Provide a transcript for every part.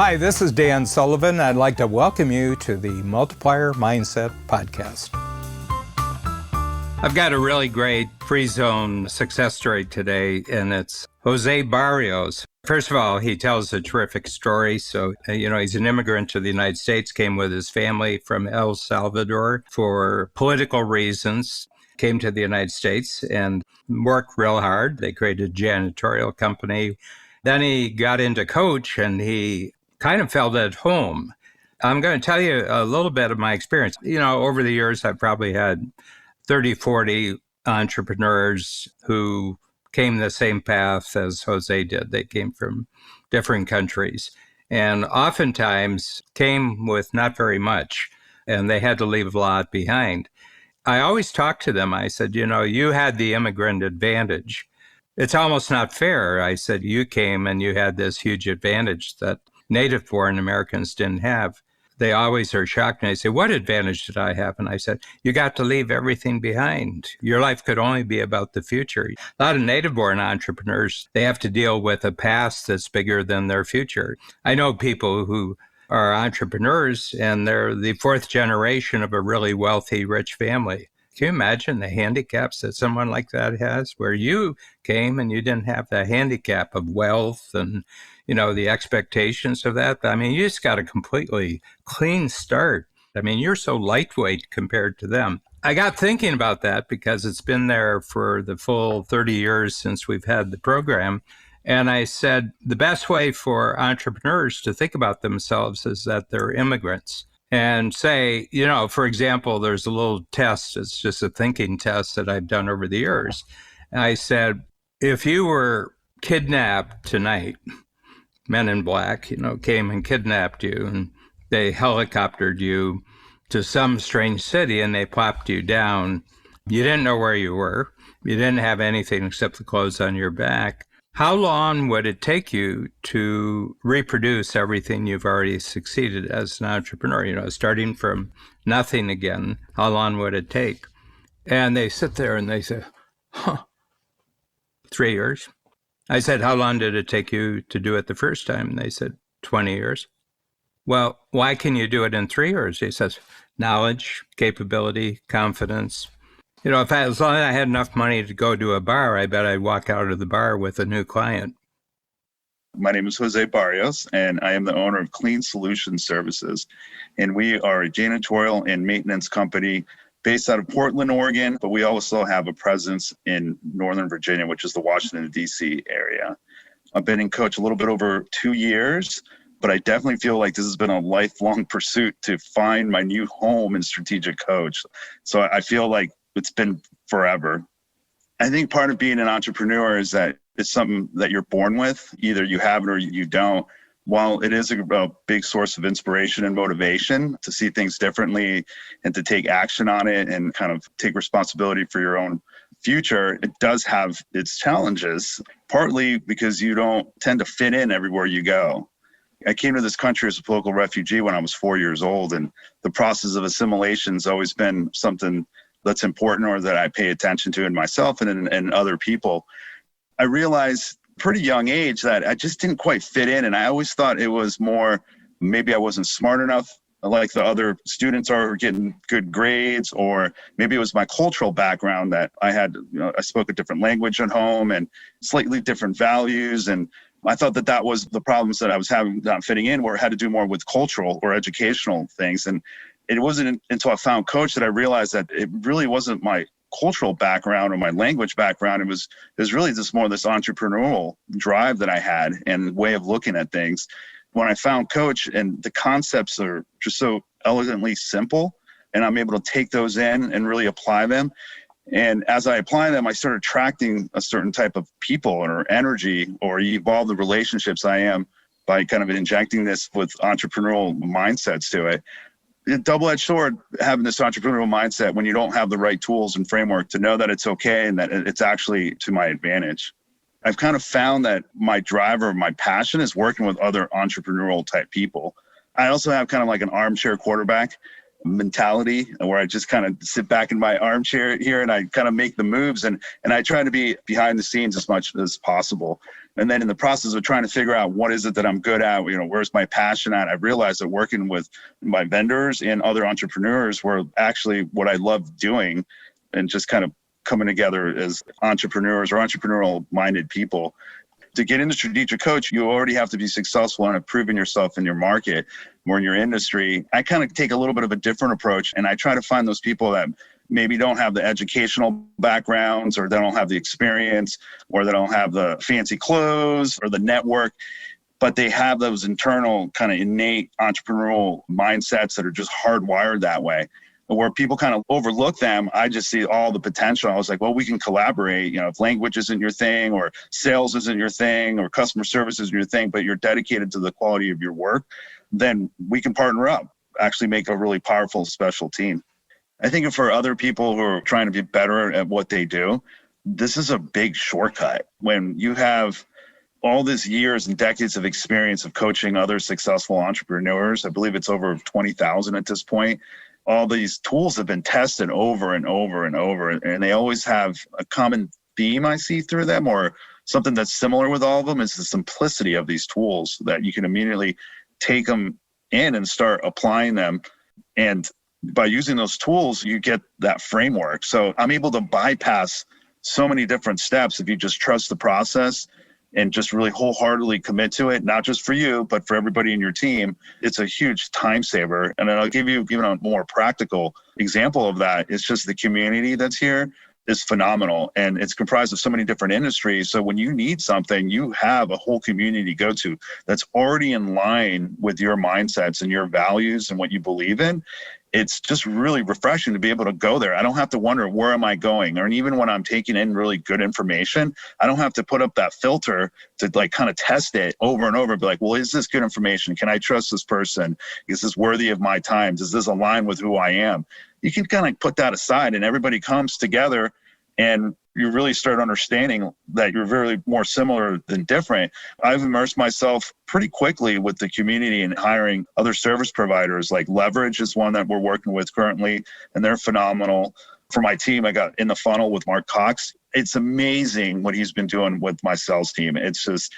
Hi, this is Dan Sullivan. I'd like to welcome you to the Multiplier Mindset Podcast. I've got a really great free zone success story today, and it's José Barrios. First of all, he tells a terrific story. So, he's an immigrant to the United States, came with his family from El Salvador for political reasons, came to the United States and worked real hard. They created a janitorial company. Then he got into coach and he kind of felt at home. I'm going to tell you a little bit of my experience. Over the years, I've probably had 30, 40 entrepreneurs who came the same path as Jose did. They came from different countries and oftentimes came with not very much, and they had to leave a lot behind. I always talked to them. I said, you had the immigrant advantage. It's almost not fair. I said, you came and you had this huge advantage that native-born Americans didn't have. They always are shocked. And they say, what advantage did I have? And I said, you got to leave everything behind. Your life could only be about the future. A lot of native-born entrepreneurs, they have to deal with a past that's bigger than their future. I know people who are entrepreneurs and they're the fourth generation of a really wealthy, rich family. Can you imagine the handicaps that someone like that has, where you came and you didn't have the handicap of wealth and the expectations of that? I mean, you just got a completely clean start. I mean, you're so lightweight compared to them. I got thinking about that because it's been there for the full 30 years since we've had the program. And I said, the best way for entrepreneurs to think about themselves is that they're immigrants. And say, for example, there's a little test. It's just a thinking test that I've done over the years. And I said, if you were kidnapped tonight, men in black, came and kidnapped you and they helicoptered you to some strange city and they plopped you down. You didn't know where you were. You didn't have anything except the clothes on your back. How long would it take you to reproduce everything you've already succeeded as an entrepreneur? Starting from nothing again, how long would it take? And they sit there and they say, 3 years. I said, how long did it take you to do it the first time? And they said, 20 years. Well, why can you do it in 3 years? He says, knowledge, capability, confidence. As long as I had enough money to go to a bar, I bet I'd walk out of the bar with a new client. My name is José Barrios, and I am the owner of Clean Solution Services. And we are a janitorial and maintenance company based out of Portland, Oregon, but we also have a presence in Northern Virginia, which is the Washington, D.C. area. I've been in coach a little bit over 2 years, but I definitely feel like this has been a lifelong pursuit to find my new home in strategic coach. So I feel like it's been forever. I think part of being an entrepreneur is that it's something that you're born with. Either you have it or you don't. While it is a big source of inspiration and motivation to see things differently and to take action on it and kind of take responsibility for your own future, it does have its challenges, partly because you don't tend to fit in everywhere you go. I came to this country as a political refugee when I was 4 years old, and the process of assimilation has always been something that's important or that I pay attention to in myself and in other people. I realized pretty young age that I just didn't quite fit in. And I always thought it was more, maybe I wasn't smart enough like the other students are getting good grades, or maybe it was my cultural background that I had, I spoke a different language at home and slightly different values. And I thought that was the problems that I was having, not fitting in, where it had to do more with cultural or educational things. And it wasn't until I found coach that I realized that it really wasn't my cultural background or my language background. It was really just more this entrepreneurial drive that I had and way of looking at things. When I found coach, and the concepts are just so elegantly simple, and I'm able to take those in and really apply them. And as I apply them, I start attracting a certain type of people or energy, or evolve the relationships I am by kind of injecting this with entrepreneurial mindsets to it. A double-edged sword, having this entrepreneurial mindset when you don't have the right tools and framework to know that it's okay and that it's actually to my advantage. I've kind of found that my driver, my passion is working with other entrepreneurial type people. I also have kind of like an armchair quarterback mentality where I just kind of sit back in my armchair here and I kind of make the moves and I try to be behind the scenes as much as possible. And then in the process of trying to figure out what is it that I'm good at, where's my passion at, I realized that working with my vendors and other entrepreneurs were actually what I love doing, and just kind of coming together as entrepreneurs or entrepreneurial minded people. To get into strategic coach, you already have to be successful and have proven yourself in your market or in your industry. I kind of take a little bit of a different approach, and I try to find those people that maybe don't have the educational backgrounds, or they don't have the experience, or they don't have the fancy clothes or the network, but they have those internal kind of innate entrepreneurial mindsets that are just hardwired that way. Where people kind of overlook them, I just see all the potential. I was like, well, we can collaborate. If language isn't your thing, or sales isn't your thing, or customer service isn't your thing, but you're dedicated to the quality of your work, then we can partner up, actually make a really powerful, special team. I think for other people who are trying to be better at what they do, this is a big shortcut. When you have all these years and decades of experience of coaching other successful entrepreneurs, I believe it's over 20,000 at this point. All these tools have been tested over and over and over, and they always have a common theme I see through them, or something that's similar with all of them, is the simplicity of these tools, that you can immediately take them in and start applying them. And by using those tools, you get that framework. So I'm able to bypass so many different steps if you just trust the process and just really wholeheartedly commit to it, not just for you, but for everybody in your team. It's a huge time saver. And I'll give you even a more practical example of that. It's just the community that's here is phenomenal. And it's comprised of so many different industries. So when you need something, you have a whole community to go to that's already in line with your mindsets and your values and what you believe in. It's just really refreshing to be able to go there. I don't have to wonder, where am I going? Or even when I'm taking in really good information, I don't have to put up that filter to kind of test it over and over. Be like, well, is this good information? Can I trust this person? Is this worthy of my time? Does this align with who I am? You can kind of put that aside, and everybody comes together, and you really start understanding that you're very more similar than different. I've immersed myself pretty quickly with the community and hiring other service providers. Like Leverage is one that we're working with currently, and they're phenomenal. For my team, I got in the funnel with Mark Cox. It's amazing what he's been doing with my sales team. It's just,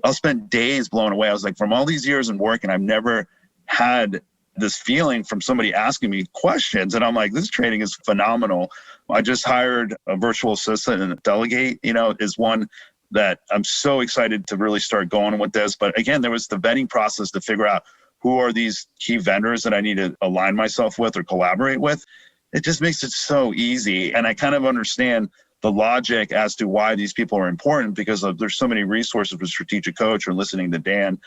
I'll spend days blown away. I was like, from all these years in work, and I've never had this feeling from somebody asking me questions. And I'm like, this training is phenomenal. I just hired a virtual assistant, and Delegate, is one that I'm so excited to really start going with this. But again, there was the vetting process to figure out who are these key vendors that I need to align myself with or collaborate with. It just makes it so easy. And I kind of understand the logic as to why these people are important, because there's so many resources with Strategic Coach, or listening to Dan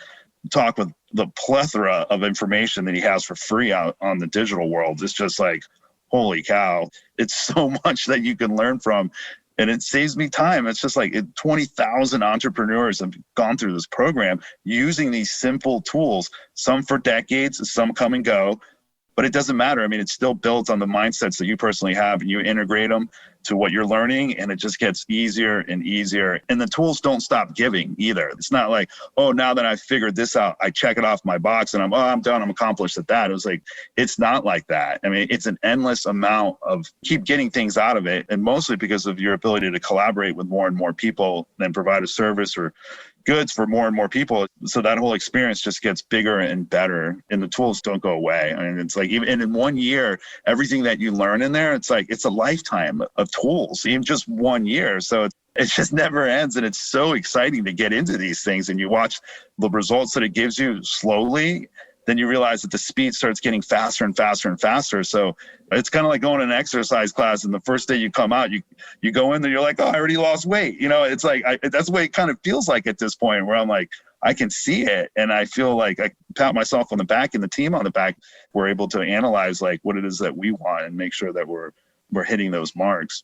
talk with the plethora of information that he has for free out on the digital world. It's just like, holy cow, it's so much that you can learn from, and it saves me time. It's just like 20,000 entrepreneurs have gone through this program using these simple tools, some for decades, some come and go, but it doesn't matter. I mean, it still builds on the mindsets that you personally have, and you integrate them to what you're learning, and it just gets easier and easier. And the tools don't stop giving either. It's not like, oh, now that I've figured this out, I check it off my box and I'm done, I'm accomplished at that. It was like, it's not like that. I mean, it's an endless amount of keep getting things out of it, and mostly because of your ability to collaborate with more and more people and provide a service or goods for more and more people. So that whole experience just gets bigger and better, and the tools don't go away. I mean, it's like, even in 1 year, everything that you learn in there, it's like, it's a lifetime of tools, even just 1 year. So it just never ends. And it's so exciting to get into these things, and you watch the results that it gives you slowly. Then you realize that the speed starts getting faster and faster and faster. So it's kind of like going to an exercise class, and the first day you come out, you go in there, you're like, oh, I already lost weight. It's like, that's the way it kind of feels like at this point, where I'm like, I can see it. And I feel like I pat myself on the back and the team on the back. We're able to analyze like what it is that we want and make sure that we're hitting those marks.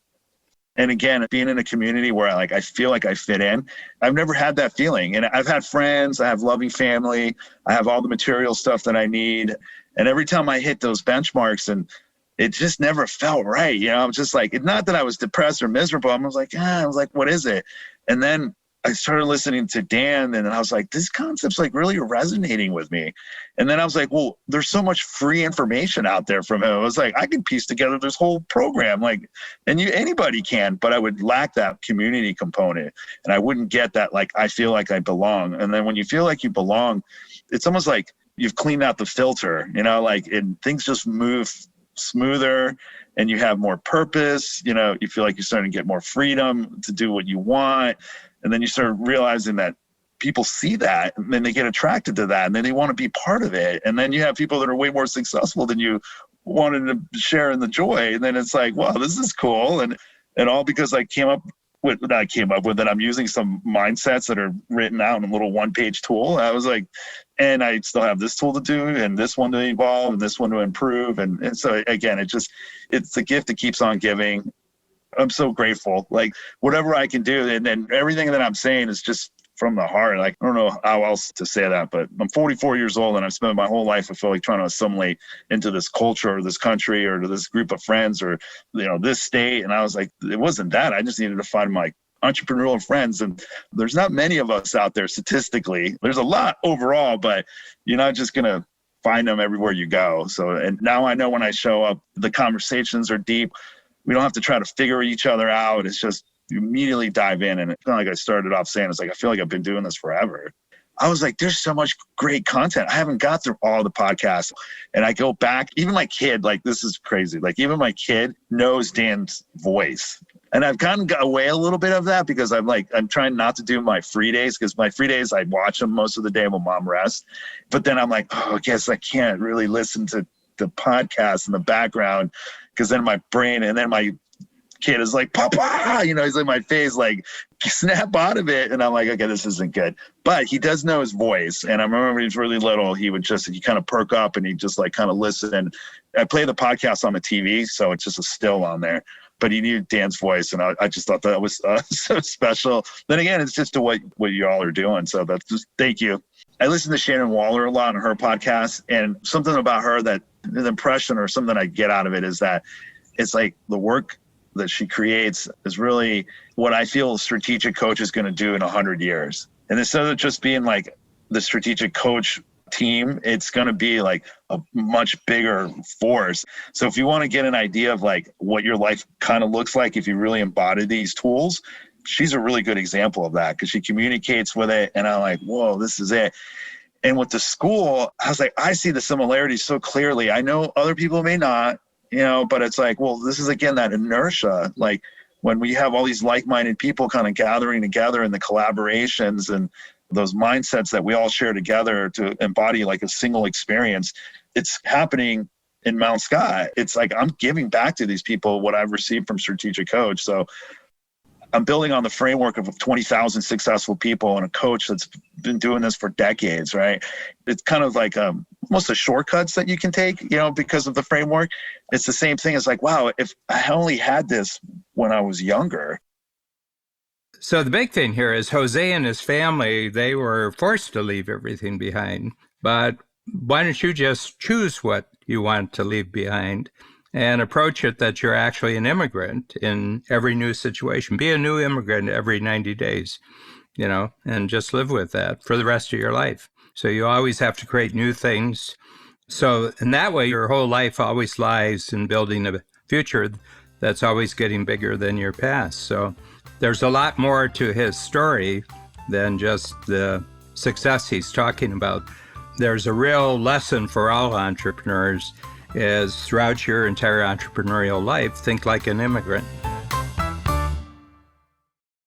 And again, being in a community where I feel like I fit in, I've never had that feeling. And I've had friends, I have loving family, I have all the material stuff that I need. And every time I hit those benchmarks, and it just never felt right. I'm just like, not that I was depressed or miserable. I was like, what is it? And then I started listening to Dan, and I was like, this concept's like really resonating with me. And then I was like, well, there's so much free information out there from him. I was like, I can piece together this whole program, like, and anybody can, but I would lack that community component, and I wouldn't get that, like, I feel like I belong. And then when you feel like you belong, it's almost like you've cleaned out the filter, like, and things just move smoother, and you have more purpose. You feel like you're starting to get more freedom to do what you want. And then you start realizing that people see that, and then they get attracted to that, and then they want to be part of it. And then you have people that are way more successful than you wanted to share in the joy. And then it's like, wow, this is cool. And all because I came up with that I'm using some mindsets that are written out in a little one-page tool. I was like, and I still have this tool to do, and this one to evolve, and this one to improve. And so again, it's the gift that keeps on giving. I'm so grateful, like whatever I can do. And then everything that I'm saying is just from the heart. Like, I don't know how else to say that, but I'm 44 years old, and I've spent my whole life, I feel like, trying to assimilate into this culture or this country or to this group of friends or, this state. And I was like, it wasn't that. I just needed to find my entrepreneurial friends. And there's not many of us out there statistically. There's a lot overall, but you're not just going to find them everywhere you go. So, and now I know when I show up, the conversations are deep. We don't have to try to figure each other out. It's just you immediately dive in. And it's kind of like I started off saying, it's like, I feel like I've been doing this forever. I was like, there's so much great content. I haven't got through all the podcasts. And I go back, even my kid, like, this is crazy. Like, even my kid knows Dan's voice. And I've kind of got away a little bit of that because I'm trying not to do my free days, because my free days, I watch them most of the day when mom rests. But then I'm like, oh, I guess I can't really listen to the podcast in the background, because then my brain, and then my kid is like, Papa, he's in my face, like, snap out of it. And I'm like, okay, this isn't good. But he does know his voice. And I remember when he was really little, he kind of perk up and he just like kind of listen. I play the podcast on the TV, so it's just a still on there. But he knew Dan's voice, and I just thought that was so special. Then again, it's just what you all are doing. So that's just, thank you. I listen to Shannon Waller a lot on her podcast, and something about her that an impression or something I get out of it is that it's like the work that she creates is really what I feel a strategic coach is going to do in 100 years. And instead of just being like the strategic coach team, it's going to be like a much bigger force. So if you want to get an idea of like what your life kind of looks like if you really embody these tools, she's a really good example of that, because she communicates with it. And I'm like, whoa, this is it. And with the school, I was like, I see the similarities so clearly. I know other people may not, but it's like, well, this is again that inertia. Like when we have all these like-minded people kind of gathering together in the collaborations and those mindsets that we all share together to embody like a single experience, it's happening in Mount Scott. It's like I'm giving back to these people what I've received from Strategic Coach. So I'm building on the framework of 20,000 successful people and a coach that's been doing this for decades, right? It's kind of like almost the shortcuts that you can take, because of the framework. It's the same thing as like, wow, if I only had this when I was younger. So the big thing here is Jose and his family, they were forced to leave everything behind. But why don't you just choose what you want to leave behind and approach it that you're actually an immigrant in every new situation? Be a new immigrant every 90 days, and just live with that for the rest of your life. So you always have to create new things. So in that way, your whole life always lies in building a future that's always getting bigger than your past. So there's a lot more to his story than just the success he's talking about. There's a real lesson for all entrepreneurs is throughout your entire entrepreneurial life, think like an immigrant.